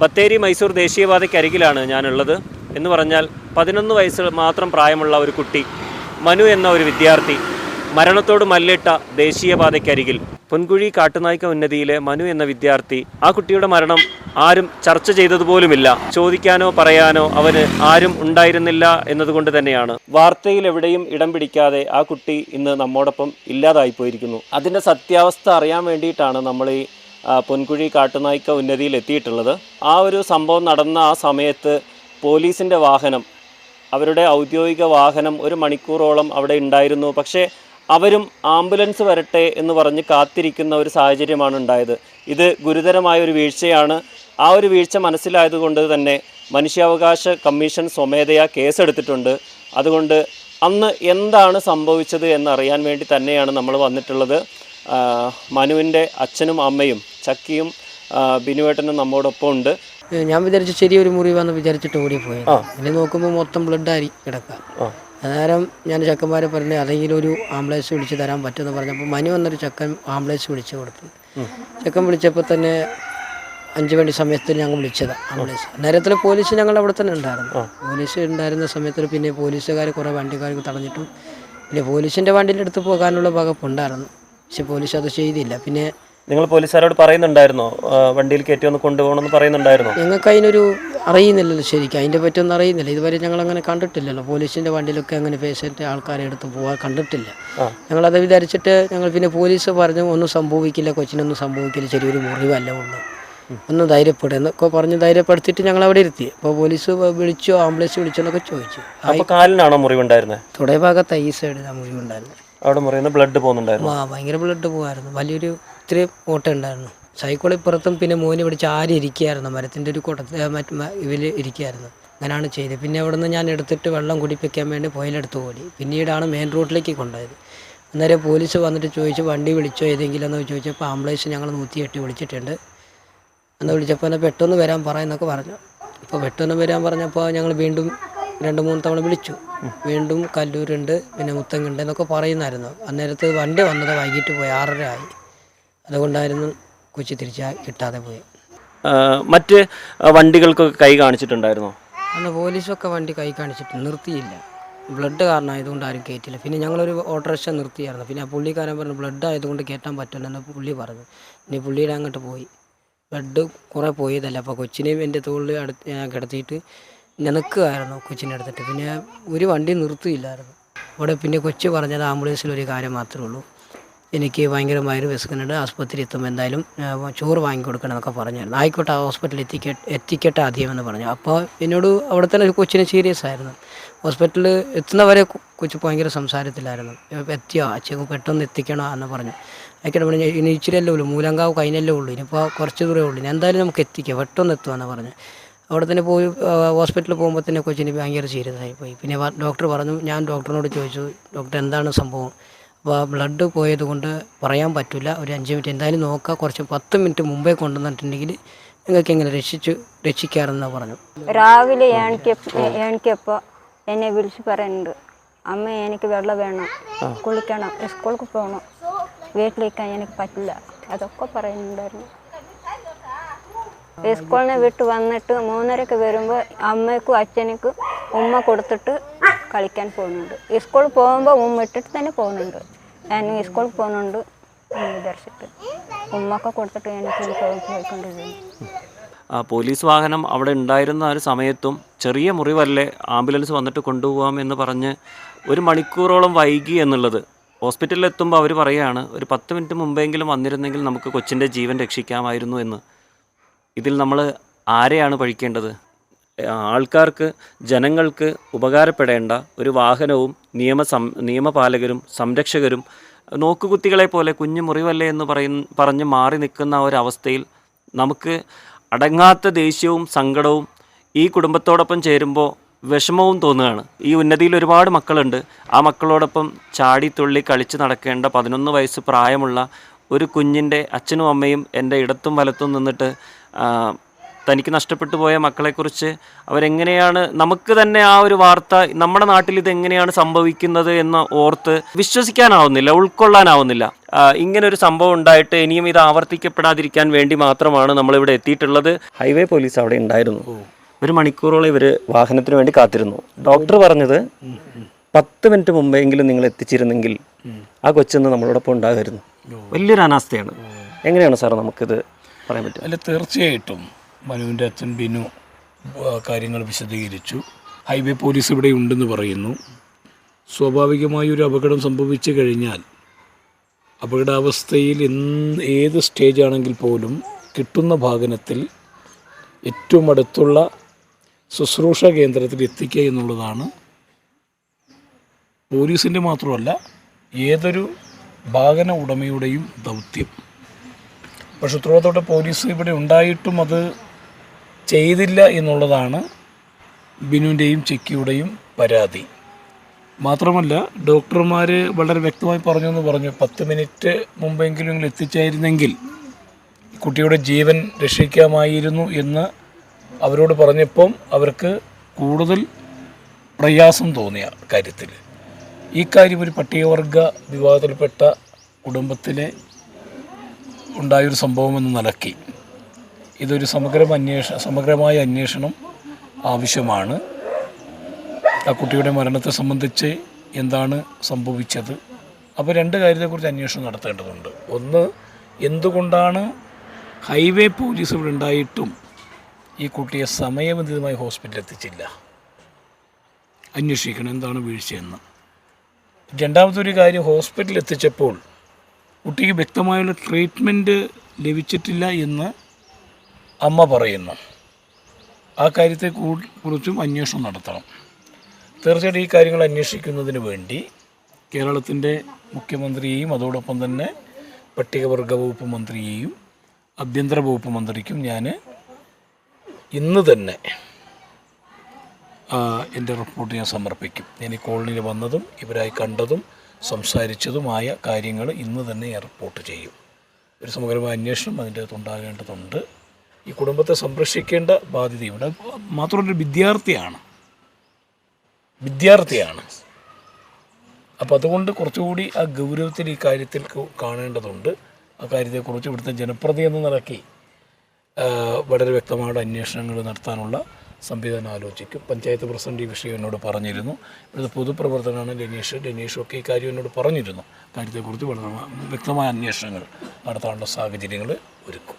ബത്തേരി മൈസൂർ ദേശീയപാതയ്ക്കരികിലാണ് ഞാനുള്ളത്. എന്ന് പറഞ്ഞാൽ 11 വയസ്സ് മാത്രം പ്രായമുള്ള ഒരു കുട്ടി, മനു എന്ന ഒരു വിദ്യാർത്ഥി, മരണത്തോട് മല്ലിട്ട ദേശീയപാതയ്ക്കരികിൽ. പൊൻകുഴി കാട്ടുനായ്ക്ക ഉന്നതിയിലെ മനു എന്ന വിദ്യാർത്ഥി, ആ കുട്ടിയുടെ മരണം ആരും ചർച്ച ചെയ്തതുപോലുമില്ല. ചോദിക്കാനോ പറയാനോ അവന് ആരും ഉണ്ടായിരുന്നില്ല എന്നതുകൊണ്ട് തന്നെയാണ് വാർത്തയിൽ എവിടെയും ഇടം പിടിക്കാതെ ആ കുട്ടി ഇന്ന് നമ്മോടൊപ്പം ഇല്ലാതായിപ്പോയിരിക്കുന്നു. അതിൻ്റെ സത്യാവസ്ഥ അറിയാൻ വേണ്ടിയിട്ടാണ് നമ്മൾ ഈ പൊൻകുഴി കാട്ടുനായ്ക്ക ഉന്നതിയിൽ എത്തിയിട്ടുള്ളത്. ആ ഒരു സംഭവം നടന്ന ആ സമയത്ത് പോലീസിൻ്റെ വാഹനം, അവരുടെ ഔദ്യോഗിക വാഹനം 1 മണിക്കൂറോളം അവിടെ ഉണ്ടായിരുന്നു. പക്ഷേ അവരും ആംബുലൻസ് വരട്ടെ എന്ന് പറഞ്ഞ് കാത്തിരിക്കുന്ന ഒരു സാഹചര്യമാണ് ഉണ്ടായത്. ഇത് ഗുരുതരമായൊരു വീഴ്ചയാണ്. ആ ഒരു വീഴ്ച മനസ്സിലായതുകൊണ്ട് തന്നെ മനുഷ്യാവകാശ കമ്മീഷൻ സ്വമേധയാ കേസെടുത്തിട്ടുണ്ട്. അതുകൊണ്ട് അന്ന് എന്താണ് സംഭവിച്ചത് എന്നറിയാൻ വേണ്ടി തന്നെയാണ് നമ്മൾ വന്നിട്ടുള്ളത്. മനുവിൻ്റെ അച്ഛനും അമ്മയും ചക്കിയും ബിനുവേട്ടനും നമ്മോടൊപ്പം ഉണ്ട്. ഞാൻ വിചാരിച്ചു ചെറിയൊരു മുറിവാന്ന് വിചാരിച്ചിട്ട് ഓടിപ്പോയി. പിന്നെ നോക്കുമ്പോൾ മൊത്തം ബ്ലഡായി കിടക്കുക. അന്നേരം ഞാൻ ചക്കന്മാരെ പറഞ്ഞു അതെങ്കിലും ഒരു ആംബുലൻസ് വിളിച്ച് തരാൻ പറ്റുമെന്ന് പറഞ്ഞപ്പോൾ മനു വന്നൊരു ചക്കൻ ആംബുലൻസ് വിളിച്ചു കൊടുത്തു. ചക്കൻ വിളിച്ചപ്പോൾ തന്നെ 5 മണി സമയത്ത് ഞങ്ങൾ വിളിച്ചതാണ് ആംബുലൻസ്. നേരത്തിൽ പോലീസ് ഞങ്ങൾ അവിടെ തന്നെ ഉണ്ടായിരുന്നു. പോലീസ് ഉണ്ടായിരുന്ന സമയത്ത് പിന്നെ പോലീസുകാർ കുറേ വണ്ടിക്കാർക്ക് തടഞ്ഞിട്ടും പിന്നെ പോലീസിൻ്റെ വണ്ടിൻ്റെ അടുത്ത് പോകാനുള്ള വകുപ്പുണ്ടായിരുന്നു. പക്ഷെ പോലീസ് അത് ചെയ്തില്ല. പിന്നെ നിങ്ങൾ പോലീസുകാരോട് പറയുന്നുണ്ടായിരുന്നോ വണ്ടിയിൽ കയറ്റി ഒന്ന് കൊണ്ടുപോകണമെന്ന് പറയുന്നുണ്ടായിരുന്നോ? ഞങ്ങൾക്ക് അതിനൊരു അറിയുന്നില്ലല്ലോ, ശരിക്കും അതിൻ്റെ പറ്റൊന്നും അറിയുന്നില്ല. ഇതുവരെ ഞങ്ങൾ അങ്ങനെ കണ്ടിട്ടില്ലല്ലോ. പോലീസിൻ്റെ വണ്ടിയിലൊക്കെ അങ്ങനെ പേഷ്യൻ്റ് ആൾക്കാരെ എടുത്ത് പോകാൻ കണ്ടിട്ടില്ല. ഞങ്ങളത് വിചാരിച്ചിട്ട് ഞങ്ങൾ പിന്നെ പോലീസ് പറഞ്ഞു ഒന്നും സംഭവിക്കില്ല, കൊച്ചിനൊന്നും സംഭവിക്കില്ല, ചെറിയൊരു മുറിവല്ലേ ഉള്ളൂ, ഒന്ന് ധൈര്യപ്പെടുക എന്നൊക്കെ പറഞ്ഞ് ധൈര്യപ്പെടുത്തിയിട്ട് ഞങ്ങൾ അവിടെ ഇരുത്തി. അപ്പോൾ പോലീസ് വിളിച്ചോ ആംബുലൻസ് വിളിച്ചോ എന്നൊക്കെ ചോദിച്ചു. അപ്പോൾ കാലിനാണോ മുറിവുണ്ടായിരുന്നത്? തുടയ ഭാഗത്ത് ഈ സൈഡിലാണ് മുറിവുണ്ടായിരുന്നത്. അവിടെ മുറിയുന്ന ബ്ലഡ് പോകുന്നുണ്ടായിരുന്നു? ഭയങ്കര ബ്ലഡ് പോകുമായിരുന്നു. വലിയൊരു ഇത്തിരി ഓട്ടം ഉണ്ടായിരുന്നു. സൈക്കിൾ ഇപ്പുറത്തും പിന്നെ മോനെ പിടിച്ച് ആരി ഇരിക്കുകയായിരുന്നു. മരത്തിൻ്റെ ഒരു ഇവർ ഇരിക്കുകയായിരുന്നു. അങ്ങനെയാണ് ചെയ്തത്. പിന്നെ അവിടെ നിന്ന് ഞാൻ എടുത്തിട്ട് വെള്ളം കുടിപ്പിക്കാൻ വേണ്ടി പുഴയിലെടുത്ത് ഓടി. പിന്നീടാണ് മെയിൻ റോഡിലേക്ക് കൊണ്ടുപോയത്. അന്നേരം പോലീസ് വന്നിട്ട് ചോദിച്ചു വണ്ടി വിളിച്ചോ ഏതെങ്കിലും എന്ന് ചോദിച്ചപ്പോൾ ആംബുലൻസ് ഞങ്ങൾ 108 വിളിച്ചിട്ടുണ്ട് എന്ന് വിളിച്ചപ്പോൾ എന്നെ പെട്ടെന്ന് വരാൻ പറയുന്നൊക്കെ പറഞ്ഞു. അപ്പോൾ പെട്ടെന്ന് വരാൻ പറഞ്ഞപ്പോൾ ഞങ്ങൾ വീണ്ടും 2-3 തവണ വിളിച്ചു. വീണ്ടും കല്ലൂരുണ്ട് പിന്നെ മുത്തങ്ങുണ്ട് എന്നൊക്കെ പറയുന്നായിരുന്നു. അന്നേരത്ത് വണ്ടി വന്നത് വൈകിട്ട് പോയി 6:30 ആയി. അതുകൊണ്ടായിരുന്നു കൊച്ചി തിരിച്ച് കിട്ടാതെ പോയി. മറ്റ് വണ്ടികൾക്കൊക്കെ കൈ കാണിച്ചിട്ടുണ്ടായിരുന്നോ? അന്ന് പോലീസൊക്കെ വണ്ടി കൈ കാണിച്ചിട്ട് നിർത്തിയില്ല. ബ്ലഡ് കാരണം ആയതുകൊണ്ട് ആരും കയറ്റില്ല. പിന്നെ ഞങ്ങളൊരു ഓട്ടോറിക്ഷ നിർത്തിയായിരുന്നു. പിന്നെ ആ പുള്ളിക്കാരൻ പറഞ്ഞു ബ്ലഡ് ആയതുകൊണ്ട് കയറ്റാൻ പറ്റില്ലെന്ന് പുള്ളി പറഞ്ഞു. ഇനി പുള്ളിയുടെ അങ്ങോട്ട് പോയി. ബ്ലഡ് കുറേ പോയതല്ല. അപ്പോൾ കൊച്ചിനെയും എൻ്റെ തോളിൽ കിടത്തിയിട്ട് നിൽക്കുകയായിരുന്നു കൊച്ചിനെ എടുത്തിട്ട്. പിന്നെ ഒരു വണ്ടി നിർത്തിയില്ലായിരുന്നു അവിടെ. പിന്നെ കൊച്ചു പറഞ്ഞത് ആംബുലൻസിൽ ഒരു കാര്യം മാത്രമേ ഉള്ളൂ, എനിക്ക് ഭയങ്കര വയറ് വിശക്കുന്നുണ്ട്, ആസ്പത്രി എത്തുമ്പോൾ എന്തായാലും ചോറ് വാങ്ങിക്കൊടുക്കണം എന്നൊക്കെ പറഞ്ഞായിരുന്നു. ആയിക്കോട്ടെ ഹോസ്പിറ്റലിൽ എത്തിക്കട്ടെ ആദ്യമെന്ന് പറഞ്ഞു. അപ്പോൾ എന്നോട് അവിടെ തന്നെ ഒരു കൊച്ചിന് സീരിയസ് ആയിരുന്നു. ഹോസ്പിറ്റലിൽ എത്തുന്നവരെ കൊച്ചു ഭയങ്കര സംസാരത്തിലായിരുന്നു. എത്തിയോ അച്ഛൻ പെട്ടെന്ന് എത്തിക്കണോ എന്ന് പറഞ്ഞു. ആയിക്കോട്ടെ പറഞ്ഞു ഇനി ഇച്ചിരിയല്ലേ ഉള്ളൂ, മൂലങ്കാവ് കഴിഞ്ഞല്ലേ ഉള്ളൂ, ഇനിയിപ്പോൾ കുറച്ച് ദൂരമേ ഉള്ളൂ, ഞാൻ എന്തായാലും നമുക്ക് എത്തിക്കാം, പെട്ടെന്ന് എത്തുമെന്ന് പറഞ്ഞു. അവിടെ തന്നെ പോയി ഹോസ്പിറ്റലിൽ പോകുമ്പോൾ തന്നെ കൊച്ചിന് ഭയങ്കര സീരിയസ് ആയിപ്പോയി. പിന്നെ ഡോക്ടർ പറഞ്ഞു, ഞാൻ ഡോക്ടറിനോട് ചോദിച്ചു ഡോക്ടർ എന്താണ് സംഭവം. അപ്പോൾ ബ്ലഡ് പോയത് കൊണ്ട് പറയാൻ പറ്റില്ല, ഒരു 5 മിനിറ്റ് എന്തായാലും നോക്കുക, കുറച്ച് 10 മിനിറ്റ് മുമ്പേ കൊണ്ടുവന്നിട്ടുണ്ടെങ്കിൽ നിങ്ങൾക്ക് എങ്ങനെ രക്ഷിക്കാറെന്നാണ് പറഞ്ഞു. രാവിലെ എണിക്കപ്പോൾ എന്നെ വിളിച്ച് പറയുന്നുണ്ട്, അമ്മ എനിക്ക് വെള്ളം വേണം, കുളിക്കണം, സ്കൂൾക്ക് പോകണം, വീട്ടിലിരിക്കാൻ എനിക്ക് പറ്റില്ല, അതൊക്കെ പറയുന്നുണ്ടായിരുന്നു. സ്കൂളിനെ വിട്ട് വന്നിട്ട് 3:30 വരുമ്പോൾ അമ്മയ്ക്കും അച്ഛനക്കും ഉമ്മ കൊടുത്തിട്ട് കളിക്കാൻ പോകുന്നുണ്ട്. സ്കൂളിൽ പോകുമ്പോൾ ഉമ്മ ഇട്ടിട്ട് തന്നെ പോകുന്നുണ്ട്. ഞാൻ സ്കൂളിൽ പോകുന്നുണ്ട് എന്ന് വിചാരിച്ചിട്ട് ഉമ്മൊക്കെ കൊടുത്തിട്ട് എനിക്ക് പോയിക്കൊണ്ടിരുന്നു. പോലീസ് വാഹനം അവിടെ ഉണ്ടായിരുന്ന ഒരു സമയത്തും ചെറിയ മുറിവല്ലേ, ആംബുലൻസ് വന്നിട്ട് കൊണ്ടുപോകാം എന്ന് പറഞ്ഞ് 1 മണിക്കൂറോളം വൈകി എന്നുള്ളത്. ഹോസ്പിറ്റലിൽ എത്തുമ്പോൾ അവർ പറയുകയാണ് ഒരു 10 മിനിറ്റ് മുമ്പെങ്കിലും വന്നിരുന്നെങ്കിൽ നമുക്ക് കൊച്ചിൻ്റെ ജീവൻ രക്ഷിക്കാമായിരുന്നു എന്ന്. ഇതിൽ നമ്മൾ ആരെയാണ് പഴിക്കേണ്ടത്? ആൾക്കാർക്ക്, ജനങ്ങൾക്ക് ഉപകാരപ്പെടേണ്ട ഒരു വാഹനവും നിയമപാലകരും സംരക്ഷകരും നോക്കുകുത്തികളെ പോലെ കുഞ്ഞു മുറിവല്ലേ എന്ന് പറഞ്ഞ് മാറി നിൽക്കുന്ന ഒരവസ്ഥയിൽ നമുക്ക് അടങ്ങാത്ത ദേഷ്യവും സങ്കടവും ഈ കുടുംബത്തോടൊപ്പം ചേരുമ്പോൾ വിഷമവും തോന്നുകയാണ്. ഈ ഉന്നതിയിൽ ഒരുപാട് മക്കളുണ്ട്. ആ മക്കളോടൊപ്പം ചാടി തുള്ളി കളിച്ച് നടക്കേണ്ട 11 വയസ്സ് പ്രായമുള്ള ഒരു കുഞ്ഞിൻ്റെ അച്ഛനും അമ്മയും എൻ്റെ ഇടത്തും വലത്തും നിന്നിട്ട് തനിക്ക് നഷ്ടപ്പെട്ടു പോയ മക്കളെക്കുറിച്ച് അവരെങ്ങനെയാണ്, നമുക്ക് തന്നെ ആ ഒരു വാർത്ത നമ്മുടെ നാട്ടിൽ ഇതെങ്ങനെയാണ് സംഭവിക്കുന്നത് എന്ന് ഓർത്ത് വിശ്വസിക്കാനാവുന്നില്ല, ഉൾക്കൊള്ളാനാവുന്നില്ല. ഇങ്ങനൊരു സംഭവം ഉണ്ടായിട്ട് ഇനിയും ഇത് ആവർത്തിക്കപ്പെടാതിരിക്കാൻ വേണ്ടി മാത്രമാണ് നമ്മളിവിടെ എത്തിയിട്ടുള്ളത്. ഹൈവേ പോലീസ് അവിടെ ഉണ്ടായിരുന്നു. 1 മണിക്കൂറോളം ഇവർ വാഹനത്തിന് വേണ്ടി കാത്തിരുന്നു. ഡോക്ടർ പറഞ്ഞത് 10 മിനിറ്റ് മുമ്പെങ്കിലും നിങ്ങൾ എത്തിച്ചിരുന്നെങ്കിൽ ആ കൊച്ചെന്ന് നമ്മളോടൊപ്പം ഉണ്ടാകുമായിരുന്നു. വലിയൊരു അനാസ്ഥയാണ്. എങ്ങനെയാണ് സാർ നമുക്കിത് പറയാൻ പറ്റും? അല്ല, തീർച്ചയായിട്ടും മനുവിൻ്റെ അച്ഛൻ ബിനു കാര്യങ്ങൾ വിശദീകരിച്ചു. ഹൈവേ പോലീസ് ഇവിടെ ഉണ്ടെന്ന് പറയുന്നു. സ്വാഭാവികമായി ഒരു അപകടം സംഭവിച്ചു കഴിഞ്ഞാൽ അപകടാവസ്ഥയിൽ ഏത് സ്റ്റേജാണെങ്കിൽ പോലും കിട്ടുന്ന വാഹനത്തിൽ ഏറ്റവും അടുത്തുള്ള ശുശ്രൂഷ കേന്ദ്രത്തിൽ എത്തിക്കുക എന്നുള്ളതാണ് പോലീസിൻ്റെ മാത്രമല്ല ഏതൊരു വാഹന ഉടമയുടെയും ദൗത്യം. പക്ഷെ ഉത്തരവാദിത്തത്തോടെ പോലീസ് ഇവിടെ ഉണ്ടായിട്ടും അത് ചെയ്തില്ല എന്നുള്ളതാണ് ബിനുവിൻ്റെയും ചെക്കിയുടെയും പരാതി. മാത്രമല്ല ഡോക്ടർമാർ വളരെ വ്യക്തമായി പറഞ്ഞു 10 മിനിറ്റ് മുമ്പെങ്കിലും നിങ്ങൾ എത്തിച്ചായിരുന്നെങ്കിൽ കുട്ടിയുടെ ജീവൻ രക്ഷിക്കാമായിരുന്നു എന്ന് അവരോട് പറഞ്ഞപ്പം അവർക്ക് കൂടുതൽ പ്രയാസം തോന്നിയ കാര്യത്തിൽ. ഈ കാര്യം ഒരു പട്ടികവർഗ വിഭാഗത്തിൽപ്പെട്ട കുടുംബത്തിലെ ഉണ്ടായൊരു സംഭവമെന്ന് നിലയ്ക്ക് ഇതൊരു സമഗ്രമായ അന്വേഷണം ആവശ്യമാണ്. ആ കുട്ടിയുടെ മരണത്തെ സംബന്ധിച്ച് എന്താണ് സംഭവിച്ചത്, അപ്പോൾ 2 കാര്യത്തെക്കുറിച്ച് അന്വേഷണം നടത്തേണ്ടതുണ്ട്. ഒന്ന്, എന്തുകൊണ്ടാണ് ഹൈവേ പോലീസ് ഇവിടെ ഉണ്ടായിട്ടും ഈ കുട്ടിയെ സമയബന്ധിതമായി ഹോസ്പിറ്റലിൽ എത്തിച്ചില്ല, അന്വേഷിക്കണം എന്താണ് വീഴ്ചയെന്ന്. രണ്ടാമതൊരു കാര്യം, ഹോസ്പിറ്റലിൽ എത്തിച്ചപ്പോൾ കുട്ടിക്ക് വ്യക്തമായുള്ള ട്രീറ്റ്മെൻറ്റ് ലഭിച്ചിട്ടില്ല എന്ന് അമ്മ പറയുന്നു. ആ കാര്യത്തെക്കുറിച്ചും അന്വേഷണം നടത്തണം. തീർച്ചയായിട്ടും ഈ കാര്യങ്ങൾ അന്വേഷിക്കുന്നതിന് വേണ്ടി കേരളത്തിൻ്റെ മുഖ്യമന്ത്രിയെയും അതോടൊപ്പം തന്നെ പട്ടികവർഗ വകുപ്പ് മന്ത്രിയെയും ആഭ്യന്തര വകുപ്പ് മന്ത്രിക്കും ഞാൻ ഇന്ന് തന്നെ എൻ്റെ റിപ്പോർട്ട് ഞാൻ സമർപ്പിക്കും. ഞാൻ ഈ കോളനിയിൽ വന്നതും ഇവരായി കണ്ടതും സംസാരിച്ചതുമായ കാര്യങ്ങൾ ഇന്ന് തന്നെ ഞാൻ റിപ്പോർട്ട് ചെയ്യും. ഒരു സമഗ്രമായ അന്വേഷണം അതിൻ്റെ അകത്ത് ഉണ്ടാകേണ്ടതുണ്ട്. ഈ കുടുംബത്തെ സംരക്ഷിക്കേണ്ട ബാധ്യതയുണ്ട്. മാത്രമല്ല വിദ്യാർത്ഥിയാണ്. അപ്പോൾ അതുകൊണ്ട് കുറച്ചുകൂടി ആ ഗൗരവത്തിൽ ഈ കാര്യത്തിൽ കാണേണ്ടതുണ്ട്. ആ കാര്യത്തെക്കുറിച്ച് ഇവിടുത്തെ ജനപ്രതി എന്ന നിലയ്ക്ക് വളരെ വ്യക്തമായ അന്വേഷണങ്ങൾ നടത്താനുള്ള സംവിധാനം ആലോചിക്കും. പഞ്ചായത്ത് പ്രസിഡന്റ് ഈ വിഷയം എന്നോട് പറഞ്ഞിരുന്നു. ഇവിടുത്തെ പൊതുപ്രവർത്തകനാണ് ഡെനീഷൊക്കെ ഈ കാര്യം എന്നോട് പറഞ്ഞിരുന്നു. കാര്യത്തെക്കുറിച്ച് വളരെ വ്യക്തമായ അന്വേഷണങ്ങൾ നടത്താനുള്ള സാഹചര്യങ്ങൾ ഒരുക്കും.